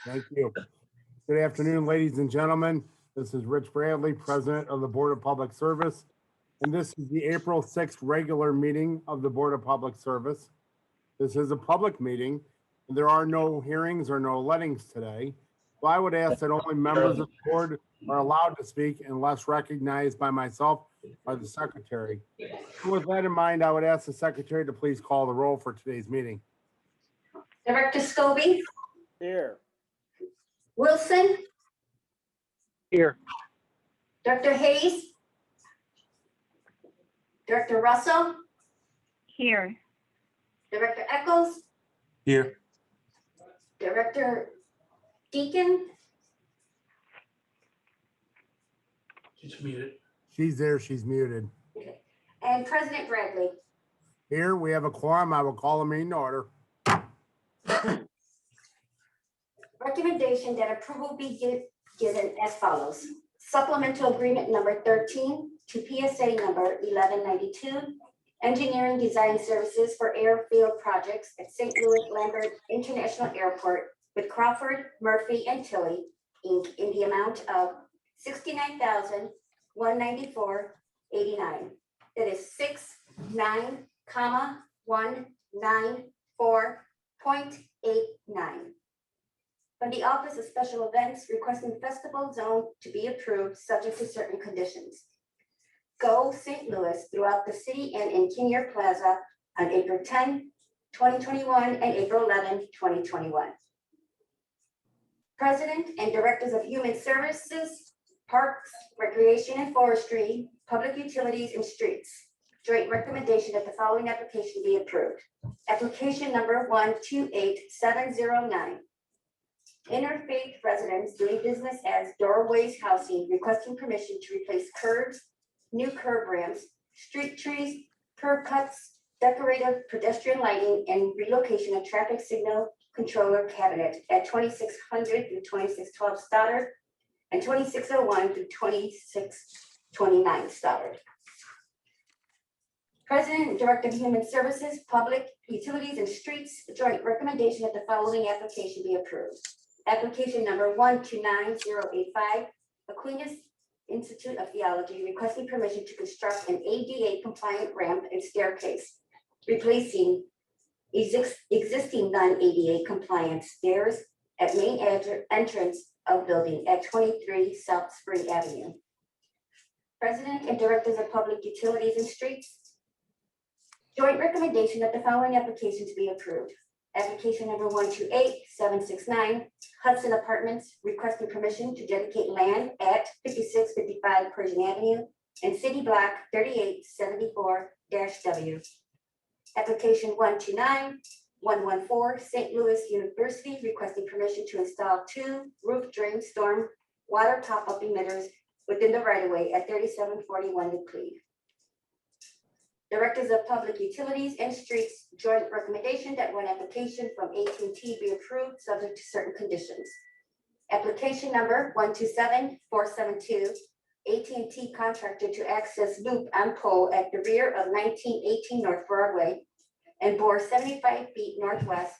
Thank you. Good afternoon, ladies and gentlemen. This is Rich Bradley, President of the Board of Public Service, and this is the April 6th regular meeting of the Board of Public Service. This is a public meeting, and there are no hearings or no lettings today. So I would ask that only members of the board are allowed to speak unless recognized by myself or the secretary. With that in mind, I would ask the secretary to please call the roll for today's meeting. Director Scobie, Here. Wilson, Here. Dr. Hayes, Director Russell, Here. Director Eccles, Here. Director Deacon, She's muted. She's there, she's muted. and President Bradley. Here, we have a quorum. I will call the meeting to order. Recommendation that approval be given as follows. Supplemental agreement number 13 to PSA number 1192, engineering design services for airfield projects at St. Louis Lambert International Airport with Crawford, Murphy, and Tilley, Inc. in the amount of $69,194.89. That is 69,194.89. From the Office of Special Events, requesting festival zone to be approved subject to certain conditions. Go St. Louis throughout the city and in Kinnear Plaza on April 10, 2021 and April 11, 2021. President and Directors of Human Services, Parks, Recreation and Forestry, Public Utilities and Streets. Joint recommendation that the following application be approved. Application number 128709. Interfaith residents doing business as Doorways Housing requesting permission to replace curbs, new curb ramps, street trees, curb cuts, decorative pedestrian lighting, and relocation of traffic signal controller cabinet at 2600 through 2612 Stoddard and 2601 through 2629 Stoddard. President and Director of Human Services, Public Utilities and Streets, joint recommendation that the following application be approved. Application number 129085, Aquinas Institute of Theology requesting permission to construct an ADA compliant ramp and staircase, replacing existing non-ADA compliant stairs at main entrance of building at 23 South Spring Avenue. President and Directors of Public Utilities and Streets, joint recommendation that the following applications be approved. Application number 128769, Hudson Apartments requesting permission to dedicate land at 5655 Persian Avenue and City Block 3874-W. Application 129114, St. Louis University requesting permission to install 2 roof drain storm water top-up emitters within the right-of-way at 3741 New Cleve. Directors of Public Utilities and Streets, joint recommendation that one application from AT&T be approved subject to certain conditions. Application number 127472, AT&T contractor to access loop on pole at the rear of 1918 North Broadway and bore 75 feet northwest,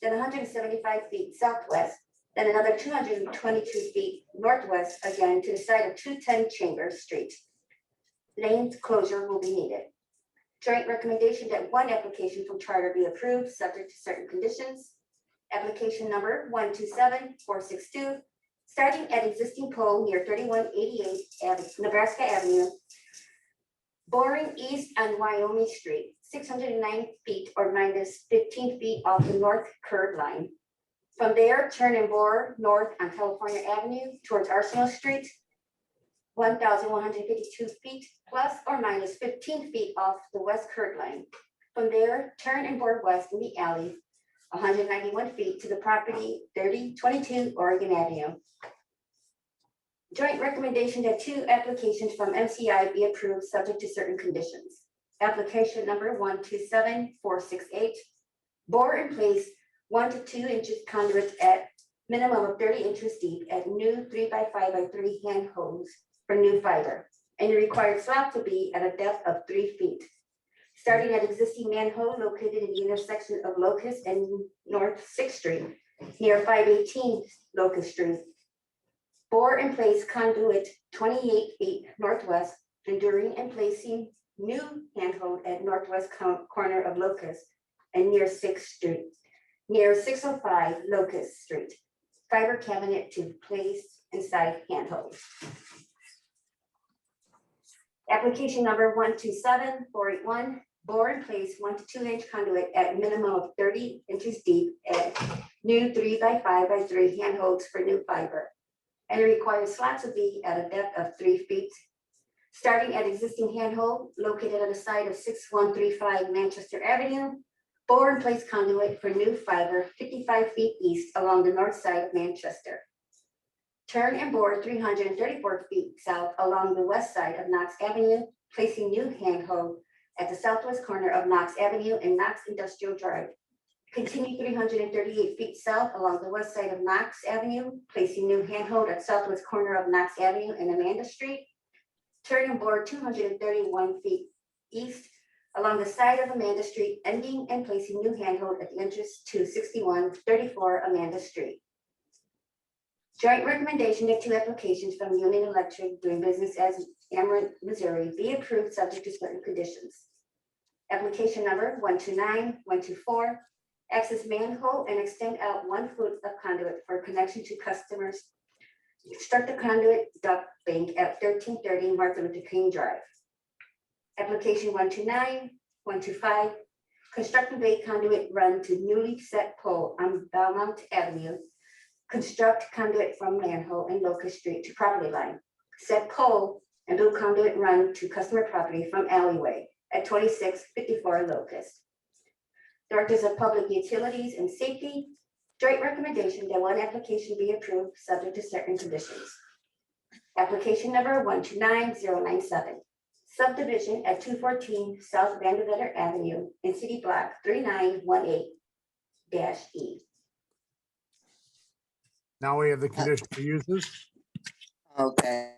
then 175 feet southwest, then another 222 feet northwest again to the side of 210 Chambers Street. Lane closure will be needed. Joint recommendation that one application from Charter be approved subject to certain conditions. Application number 127462, starting at existing pole near 3188 Nebraska Avenue, boring east on Wyoming Street, 609 feet or minus 15 feet off the north curb line. From there, turn and bore north on California Avenue towards Arsenal Street, 1,152 feet plus or minus 15 feet off the west curb line. From there, turn and board west in the alley, 191 feet to the property 3022 Oregon Avenue. Joint recommendation that 2 applications from MCI be approved subject to certain conditions. Application number 127468, bore in place 1 to 2 inches conduits at minimum of 30 inches deep at new 3x5x3 hand hose for new fiber, and the required slab to be at a depth of 3 feet. Starting at existing manhole located in the intersection of Locust and North 6th Street, near 518 Locust Street. Bore and place conduit 28 feet northwest, enduring and placing new handhold at northwest corner of Locust and near 6th Street, near 605 Locust Street. Fiber cabinet to place inside handhold. Application number 127481, bore and place 1 to 2 inch conduit at minimum of 30 inches deep at new 3 by 5 by 3 handholds for new fiber. And it requires slats to be at a depth of 3 feet. Starting at existing handhold located on the side of 6135 Manchester Avenue, bore and place conduit for new fiber 55 feet east along the north side of Manchester. Turn and bore 334 feet south along the west side of Knox Avenue, placing new handhold at the southwest corner of Knox Avenue and Knox Industrial Drive. Continue 338 feet south along the west side of Knox Avenue, placing new handhold at southwest corner of Knox Avenue and Amanda Street. Turn and bore 231 feet east along the side of Amanda Street, ending and placing new handhold at the entrance to 6134 Amanda Street. Joint recommendation that 2 applications from Union Electric doing business as Ameren, Missouri be approved subject to certain conditions. Application number 129124, access manhole and extend out 1 foot of conduit for connection to customers. Construct the conduit duct bank at 1330 Martin Luther King Drive. Application 129125, construct a bay conduit run to newly set pole on Belmont Avenue. Construct conduit from manhole and Locust Street to property line. Set pole and do conduit run to customer property from alleyway at 2654 Locust. Directors of Public Utilities and Safety, joint recommendation that 1 application be approved subject to certain conditions. Application number 129097, subdivision at 214 South Vanderbilt Avenue in City Block 3918-E. Now we have the conditional uses. Okay.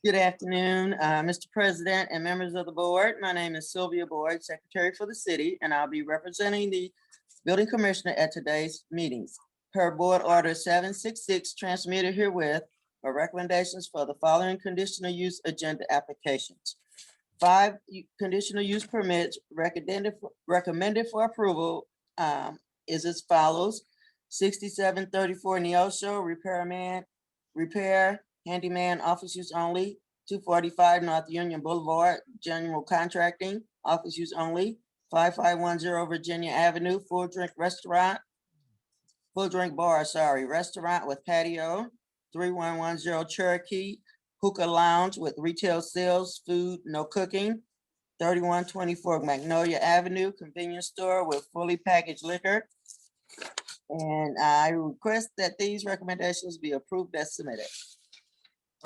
Good afternoon, Mr. President and members of the board. My name is Sylvia Boyd, Secretary for the city, and I'll be representing the building commissioner at today's meetings. Per Board Order 766 transmitted herewith are recommendations for the following conditional use agenda applications. 5 conditional use permits recommended for approval is as follows. 6734 Neosho, repair, handyman, office use only. 245 North Union Boulevard, general contracting, office use only. 5510 Virginia Avenue, full drink bar, restaurant with patio. 3110 Cherokee, hookah lounge with retail sales, food, no cooking. 3124 Magnolia Avenue, convenience store with fully packaged liquor. And I request that these recommendations be approved as submitted.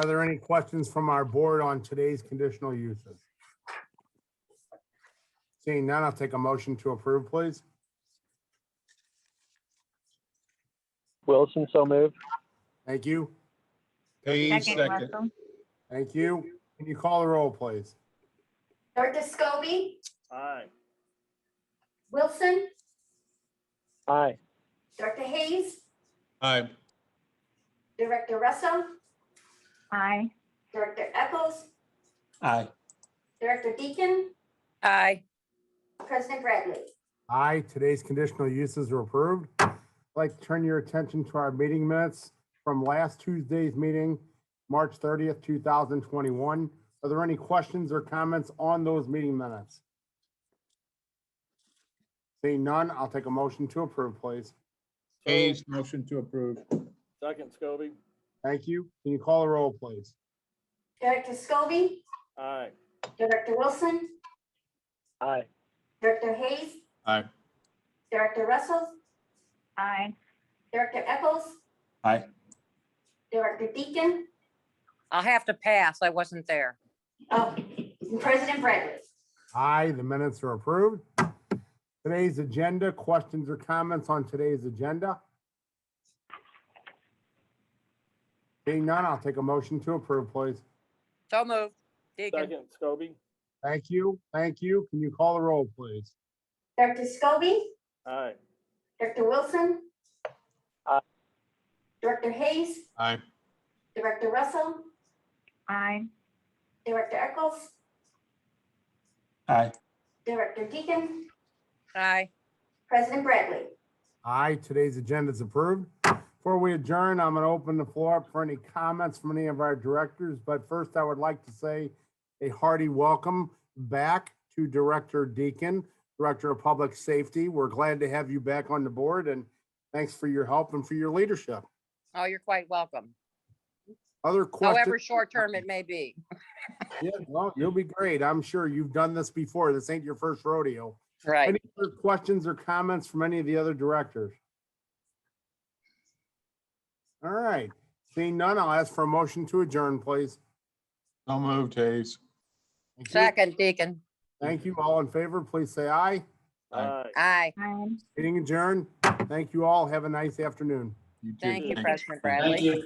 Are there any questions from our board on today's conditional uses? Seeing none, I'll take a motion to approve, please. Wilson, so moved. Thank you. Page Second, second. Russell. Thank you. Can you call the roll, please? Director Scobie, Aye. Wilson, Aye. Director Hayes, Aye. Director Russell, Aye. Director Eccles, Aye. Director Deacon, Aye. President Bradley. Aye, today's conditional uses are approved. I'd like to turn your attention to our meeting minutes from last Tuesday's meeting, March 30th, 2021. Are there any questions or comments on those meeting minutes? Seeing none, I'll take a motion to approve, please. Page motion to approve. Second, Scobie. Thank you. Can you call the roll, please? Director Scobie, Aye. Director Wilson, Aye. Director Hayes, Aye. Director Russell, Aye. Director Eccles, Aye. Director Deacon, I'll have to pass. I wasn't there. President Bradley. Aye, the minutes are approved. Today's agenda, questions or comments on today's agenda? Seeing none, I'll take a motion to approve, please. So moved. Deacon. Second, Scobie. Thank you. Thank you. Can you call the roll, please? Director Scobie, Aye. Director Wilson, Director Hayes, Aye. Director Russell, Aye. Director Eccles, Aye. Director Deacon, Aye. President Bradley. Aye, today's agenda is approved. Before we adjourn, I'm going to open the floor up for any comments from any of our directors. But first, I would like to say a hearty welcome back to Director Deacon, Director of Public Safety. We're glad to have you back on the board, and thanks for your help and for your leadership. Oh, you're quite welcome. Other questions? However short-term it may be. Yeah, well, you'll be great. I'm sure you've done this before. This ain't your first rodeo. Right. Any other questions or comments from any of the other directors? All right, seeing none, I'll ask for a motion to adjourn, please. So moved, Hayes. Thank you. Second, Deacon. Thank you. All in favor, please say aye. Aye. Aye. Aye. Meeting adjourned. Thank you all. Have a nice afternoon. You too. Thank you, Thank you. President Bradley. Thank you.